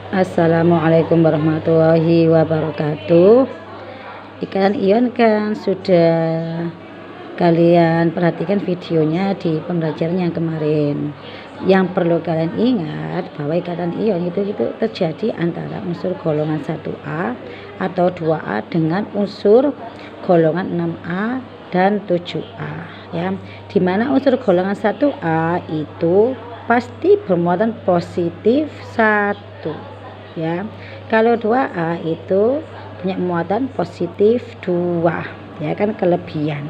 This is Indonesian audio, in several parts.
Assalamualaikum warahmatullahi wabarakatuh. Ikatan ion kan sudah kalian perhatikan videonya di pembelajaran yang kemarin. Yang perlu kalian ingat bahwa ikatan ion itu terjadi antara unsur golongan 1A atau 2A dengan unsur golongan 6A dan 7A ya. Dimana unsur golongan 1A itu pasti bermuatan positif 1 ya. Kalau 2A itu punya muatan positif 2 ya kan, kelebihan.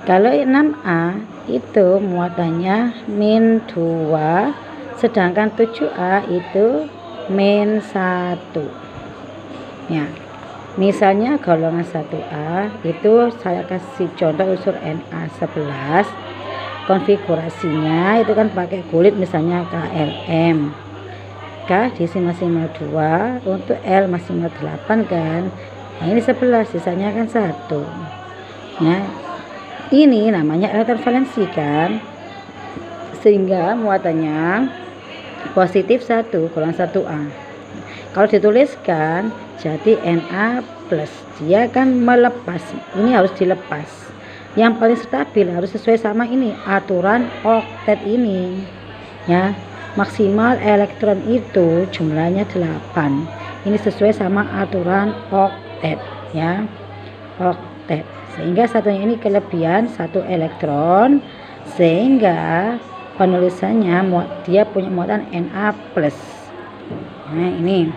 Kalau 6A itu muatannya min 2, sedangkan 7A itu min 1 ya. Misalnya golongan 1A itu saya kasih contoh unsur Na11, konfigurasinya itu kan pakai kulit misalnya KLM, K diisi maksimal 2, untuk L maksimal 8 kan. Nah ini 11, sisanya kan 1 ya. Ini namanya elektron valensi kan, sehingga muatannya positif 1 golongan 1A. Kalau dituliskan jadi Na plus, dia kan melepas, ini harus dilepas. Yang paling stabil harus sesuai sama ini aturan oktet ini ya. Maksimal elektron itu jumlahnya 8. Ini sesuai sama aturan oktet ya, oktet. Sehingga satunya ini kelebihan 1 elektron, sehingga penulisannya dia punya muatan Na plus. Nah ini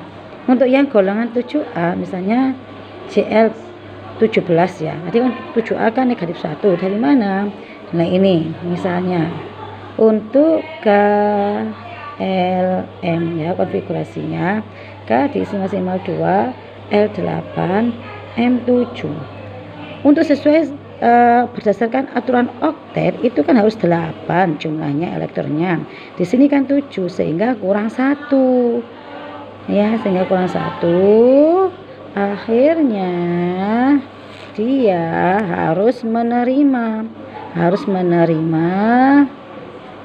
untuk yang golongan 7A misalnya Cl 17 ya. Jadi untuk 7A kan negatif 1, dari mana? Nah ini misalnya untuk KLM ya, konfigurasinya K diisi maksimal 2, L8, M7. Untuk sesuai berdasarkan aturan oktet itu kan harus 8 jumlahnya elektronnya. Di sini kan 7, sehingga kurang 1 ya, sehingga kurang 1. Akhirnya dia harus menerima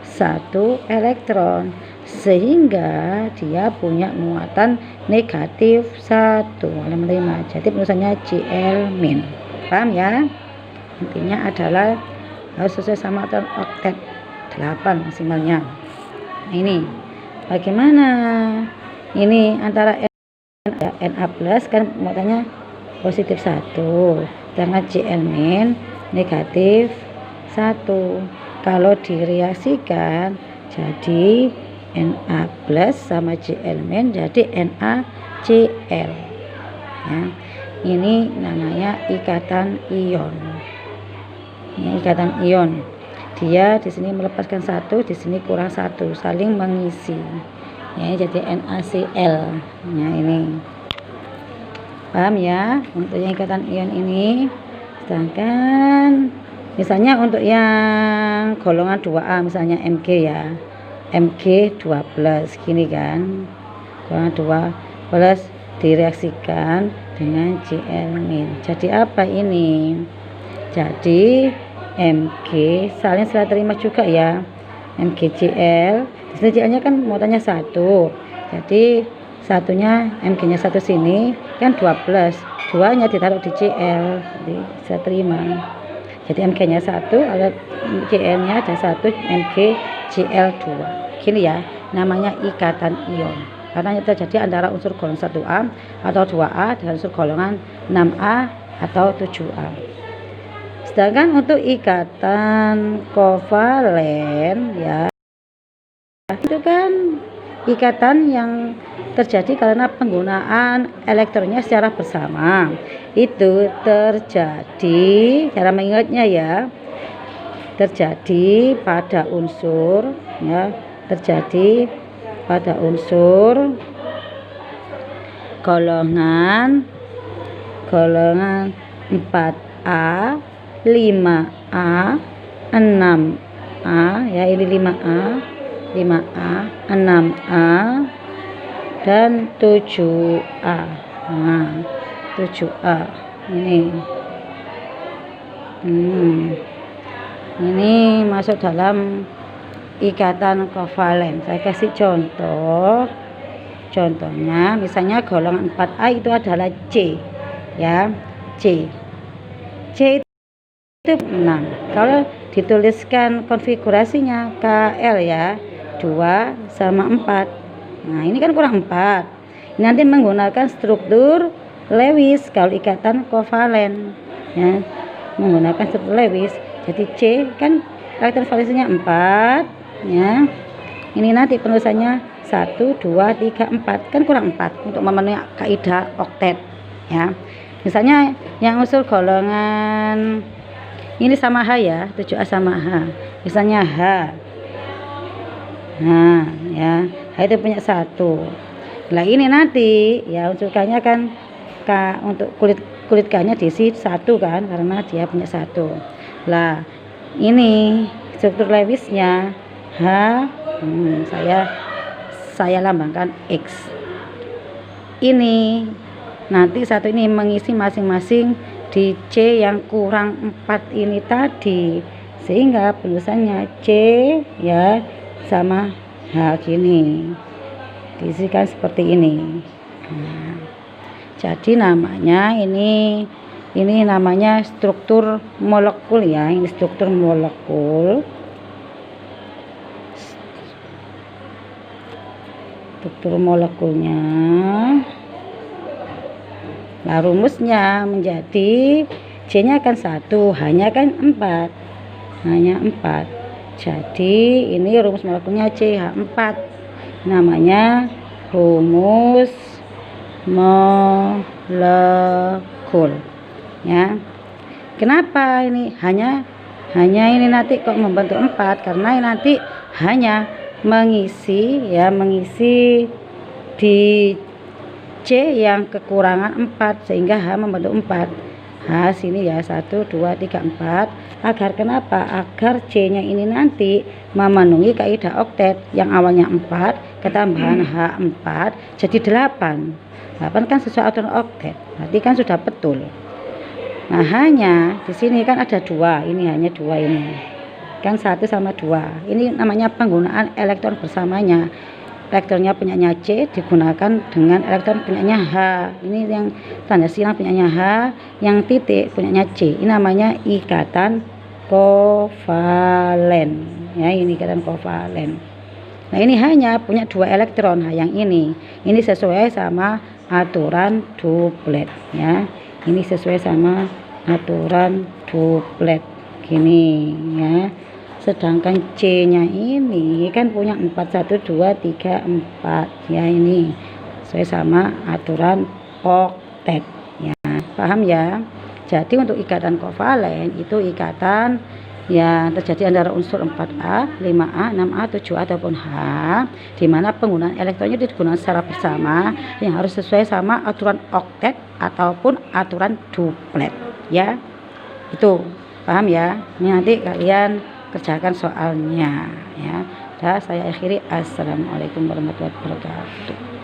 1 elektron, sehingga dia punya muatan negatif 1 menerima. Jadi penulisannya Cl min. Paham ya? Intinya adalah harus sesuai sama aturan oktet 8 maksimalnya. Ini bagaimana? Ini antara Na plus kan muatannya positif 1, sedangkan Cl min negatif 1. Kalau direaksikan jadi Na plus sama Cl min jadi NaCl ya. Ini namanya ikatan ion ya, ikatan ion. Dia di sini melepaskan 1, di sini kurang 1, saling mengisi ya, jadi NaCl. Nah ini paham ya untuk yang ikatan ion ini. Sedangkan misalnya untuk yang golongan 2A misalnya Mg ya, Mg 2+ gini kan, golongan 2 plus direaksikan dengan Cl min. Jadi apa ini? Jadi Mg saling serah terima juga ya, MgCl. Di sini Cl nya kan muatannya 1, jadi satunya Mg nya 1 sini kan 2+, 2 nya ditaruh di Cl, jadi serah terima. Jadi Mg nya 1, ada Cl nya ada 1, MgCl2 gini ya, namanya ikatan ion. Karena itu terjadi antara unsur golongan 1A atau 2A dengan unsur golongan 6A atau 7A. Sedangkan untuk ikatan kovalen ya, itu kan ikatan yang terjadi karena penggunaan elektronnya secara bersama. Itu terjadi, cara mengingatnya ya, terjadi pada unsur ya, terjadi pada unsur golongan 4A, 5A, 6A ya, ini 5A, 6A dan 7A. Nah 7A ini masuk dalam ikatan kovalen. Saya kasih contoh Contohnya misalnya golongan 4A itu adalah C, ya, C itu 6. Kalau dituliskan konfigurasinya KL ya 2 sama 4. Nah ini kan kurang 4. Nanti menggunakan struktur Lewis kalau ikatan kovalen, ya, menggunakan struktur Lewis. Jadi C kan elektron valensinya 4, ya. Ini nanti penulisannya 1, 2, 3, 4, kan kurang 4 untuk memenuhi kaidah oktet, ya. Misalnya yang usul golongan ini sama H ya, 7A sama H. Misalnya H. Nah, ya, H itu punya 1. Nah, ini nanti ya unsurkannya kan K, untuk kulit K-nya diisi 1 kan, karena dia punya 1. Lah, ini struktur Lewisnya H, saya lambangkan X. Ini nanti satu ini mengisi masing-masing di C yang kurang 4 ini tadi, sehingga penulisannya C ya sama H gini, diisikan seperti ini. Nah, jadi namanya ini namanya struktur molekul ya, ini struktur molekul. Struktur molekulnya. Nah, rumusnya menjadi C-nya kan 1, H-nya kan 4. Hanya 4. Jadi ini rumus molekulnya CH4. Namanya rumus molekul. Ya. Kenapa ini hanya ini nanti kok membentuk 4? Karena ini nanti hanya mengisi di C yang kekurangan 4 sehingga H membentuk 4. H sini ya 1, 2, 3, 4. Agar kenapa? Agar C-nya ini nanti memenuhi kaidah oktet yang awalnya 4 ketambahan H4 jadi 8. 8 kan sesuai aturan oktet. Berarti kan sudah betul. Nah, hanya di sini kan ada 2. Ini hanya 2 ini. Kan 1 sama 2. Ini namanya penggunaan elektron bersamanya. Elektronnya punyanya C digunakan dengan elektron punyanya H. Ini yang tanda silang punyanya H, yang titik punyanya C. Ini namanya ikatan kovalen. Ya, ini ikatan kovalen. Nah, ini hanya punya 2 elektron. Nah, yang ini sesuai sama aturan duplet ya. Ini sesuai sama aturan duplet gini ya. Sedangkan C-nya ini kan punya 4, 1, 2, 3, 4 ya, ini sesuai sama aturan oktet ya. Paham ya? Jadi untuk ikatan kovalen itu ikatan yang terjadi antara unsur 4A, 5A, 6A, 7A ataupun H, di mana penggunaan elektronnya digunakan secara bersama yang harus sesuai sama aturan oktet ataupun aturan duplet ya. Itu paham ya? Ini nanti kalian kerjakan soalnya ya. Dah, saya akhiri. Assalamualaikum warahmatullahi wabarakatuh.